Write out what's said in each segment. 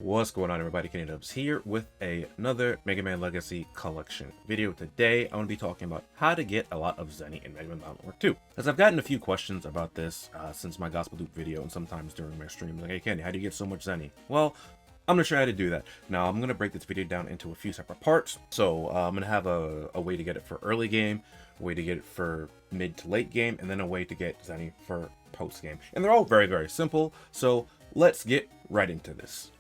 What's going on, everybody? TheKennyDubz here with another Mega Man Legacy Collection video. Today, I'm going to be talking about how to get a lot of Zenny in Mega Man Battle Network 2. As I've gotten a few questions about this since my Gospel Loop video and sometimes during my stream, like, hey Kenny, how do you get so much Zenny? Well, I'm going to show you how to do that. Now, I'm going to break this video down into a few separate parts. So, I'm going to have a way to get it for early game, a way to get it for mid to late game, and then a way to get Zenny for post game. And they're all very, very simple. So, let's get right into this.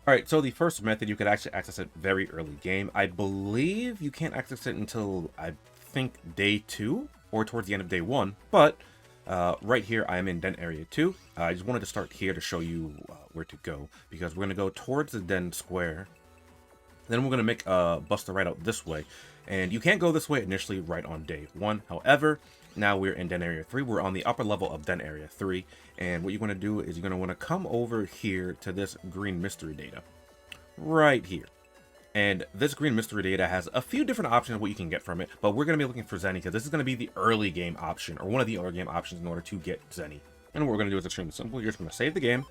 Alright, so the first method, you could actually access it very early game. I believe you can't access it until, I think, day 2 or towards the end of day 1. But right here, I am in Den Area 2. I just wanted to start here to show you where to go, because we're going to go towards the Den Square. Then we're going to make a Buster right out this way. And you can't go this way initially right on day 1. However, now we're in Den Area 3. We're on the upper level of Den Area 3. And what you're going to do is you're going to want to come over here to this green mystery data. Right here. And this green mystery data has a few different options of what you can get from it. But we're going to be looking for Zenny because this is going to be the early game option, or one of the early game options in order to get Zenny. And what we're going to do is extremely simple. You're just going to save the game.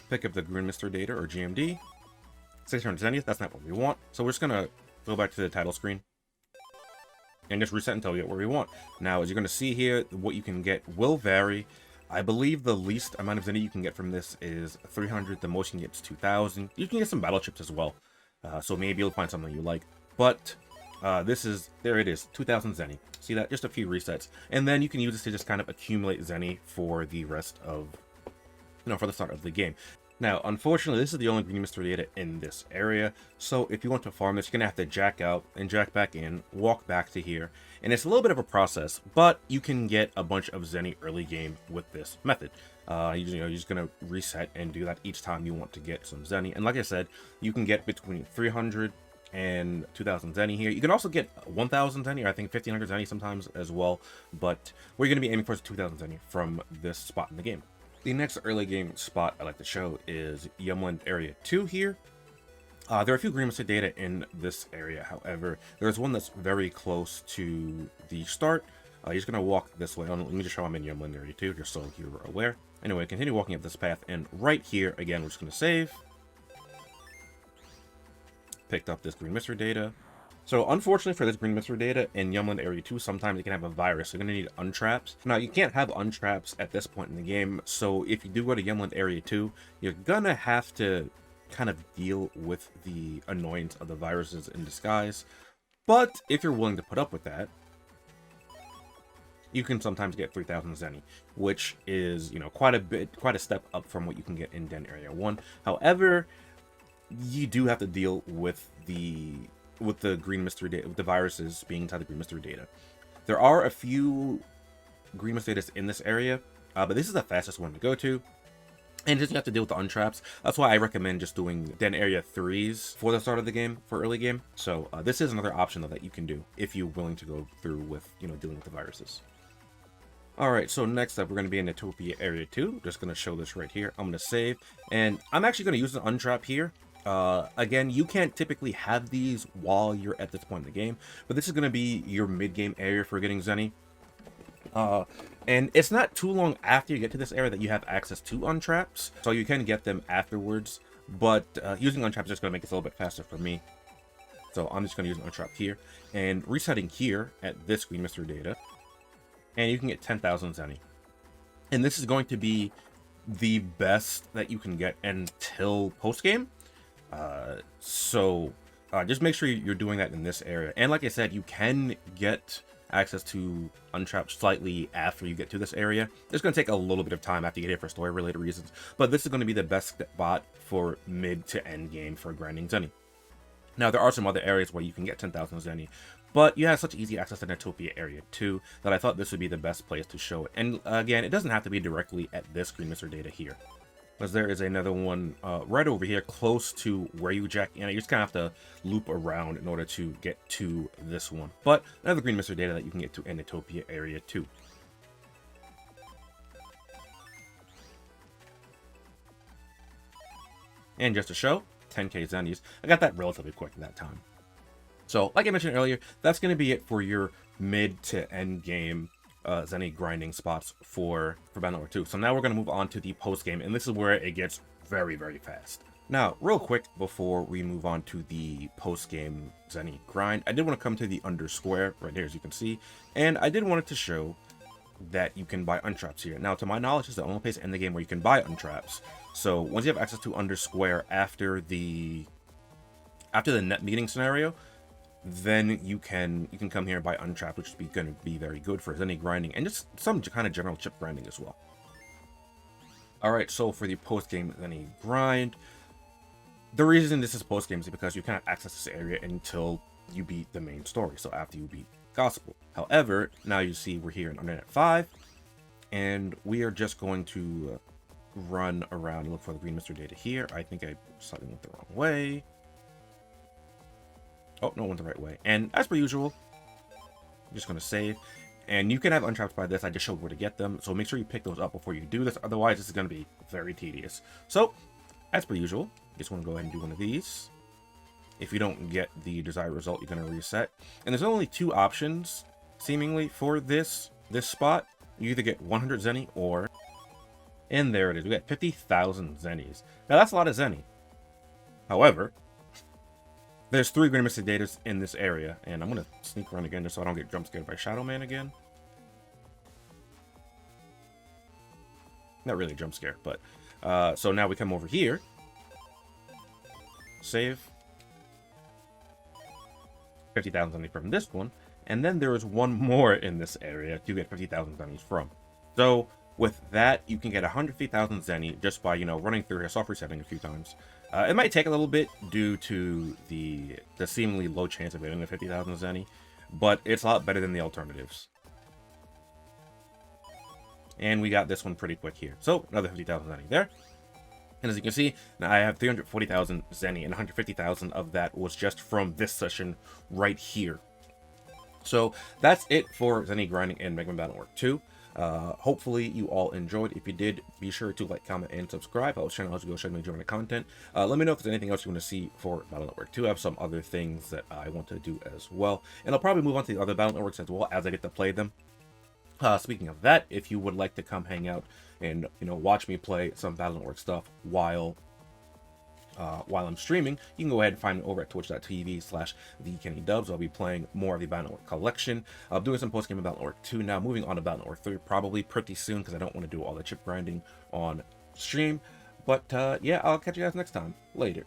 Pick up the green mystery data, or GMD. 600 Zenny, that's not what we want. So we're just going to go back to the title screen and just reset until we get where we want. Now, as you're going to see here, what you can get will vary. I believe the least amount of Zenny you can get from this is 300. The most you can get is 2,000. You can get some battle chips as well. So maybe you'll find something you like. But there it is, 2,000 Zenny. See that? Just a few resets. And then you can use this to just kind of accumulate Zenny for the rest of, for the start of the game. Now, unfortunately, this is the only green mystery data in this area, so if you want to farm this, you're going to have to jack out and jack back in, walk back to here, and it's a little bit of a process, but you can get a bunch of Zenny early game with this method. You're just going to reset and do that each time you want to get some Zenny, and like I said, you can get between 300 and 2,000 Zenny here. You can also get 1,000 Zenny, or I think 1,500 Zenny sometimes as well, but we're going to be aiming for 2,000 Zenny from this spot in the game. The next early game spot I like to show is Yumland Area 2 here. There are a few green mystery data in this area, however, there's one that's very close to the start. You're just going to walk this way. Let me just show I'm in Yumland Area 2, just so you're aware. Anyway, continue walking up this path, and right here, again, we're just going to save. Picked up this green mystery data. So, unfortunately for this green mystery data, in Yumland Area 2, sometimes it can have a virus, so you're going to need Untraps. Now, you can't have Untraps at this point in the game, so if you do go to Yumland Area 2, you're going to have to kind of deal with the annoyance of the viruses in disguise. But, if you're willing to put up with that, you can sometimes get 3,000 Zenny, which is, quite a step up from what you can get in Den Area 1. However, you do have to deal with the green mystery data, with the viruses being inside the green mystery data. There are a few green mystery data in this area, but this is the fastest one to go to. And just you have to deal with the Untraps. That's why I recommend just doing Den Area 3s for the start of the game, for early game. So this is another option though that you can do if you're willing to go through with, dealing with the viruses. Alright, so next up, we're going to be in Utopia Area 2. Just going to show this right here. I'm going to save, and I'm actually going to use an Untrap here. Again, you can't typically have these while you're at this point in the game, but this is going to be your mid-game area for getting Zenny. And it's not too long after you get to this area that you have access to Untraps, so you can get them afterwards, but using Untraps is just going to make this a little bit faster for me. So I'm just going to use an Untrap here, and resetting here at this green mystery data, and you can get 10,000 Zenny. And this is going to be the best that you can get until post-game. Just make sure you're doing that in this area. And like I said, you can get access to Untrapped slightly after you get to this area. It's going to take a little bit of time after you get here for story related reasons, but this is going to be the best spot for mid to end game for grinding Zenny. Now, there are some other areas where you can get 10,000 Zenny, but you have such easy access to Utopia Area 2 that I thought this would be the best place to show it. And again, it doesn't have to be directly at this green mystery data here, because there is another one right over here close to where you jack in. You just kind of have to loop around in order to get to this one. But another green mystery data that you can get to in Utopia Area 2. And just to show, 10k Zennies. I got that relatively quick at that time. So, like I mentioned earlier, that's going to be it for your mid to end game Zenny grinding spots for Battle Network 2. So now we're going to move on to the post game, and this is where it gets very, very fast. Now, real quick, before we move on to the post-game Zenny grind, I did want to come to the undersquare right here, as you can see, and I did want it to show that you can buy Untraps here. Now, to my knowledge, this is the only place in the game where you can buy Untraps. So once you have access to undersquare after the net meeting scenario, then you can come here and buy Untrapped, which is going to be very good for Zenny grinding and just some kind of general chip grinding as well. Alright, so for the post-game Zenny grind, the reason this is post-game is because you cannot access this area until you beat the main story, so after you beat Gospel. However, now you see we're here in Undernet 5, and we are just going to run around and look for the green mystery data here. I think I slightly went the wrong way. Oh, no, went the right way. And as per usual, I'm just going to save. And you can have Untrapped by this. I just showed where to get them. So make sure you pick those up before you do this. Otherwise, this is going to be very tedious. So, as per usual, just want to go ahead and do one of these. If you don't get the desired result, you're going to reset. And there's only two options, seemingly, for this spot. You either get 100 Zenny or... And there it is. We got 50,000 Zennies. Now, that's a lot of Zenny. However... There's 3 green mystery datas in this area, and I'm going to sneak around again just so I don't get jump scared by Shadow Man again. Not really a jump scare, but... so now we come over here. Save. 50,000 Zenny from this one, and then there is one more in this area to get 50,000 Zennies from. So, with that, you can get 150,000 Zenny just by, running through here, soft resetting a few times. It might take a little bit due to the seemingly low chance of getting the 50,000 Zenny, but it's a lot better than the alternatives. And we got this one pretty quick here. So, another 50,000 Zenny there. And as you can see, now I have 340,000 Zenny, and 150,000 of that was just from this session right here. So, that's it for Zenny grinding in Mega Man Battle Network 2. Hopefully you all enjoyed. If you did, be sure to like, comment, and subscribe. Helps channel as you go, show me enjoying the content. Let me know if there's anything else you want to see for Battle Network 2. I have some other things that I want to do as well, and I'll probably move on to the other Battle Networks as well as I get to play them. Speaking of that, if you would like to come hang out and watch me play some Battle Network stuff while I'm streaming, you can go ahead and find me over at twitch.tv/TheKennyDubz. I'll be playing more of the Battle Network collection. I'm doing some post-game of Battle Network 2 now, moving on to Battle Network 3 probably pretty soon because I don't want to do all the chip grinding on stream. But yeah, I'll catch you guys next time. Later.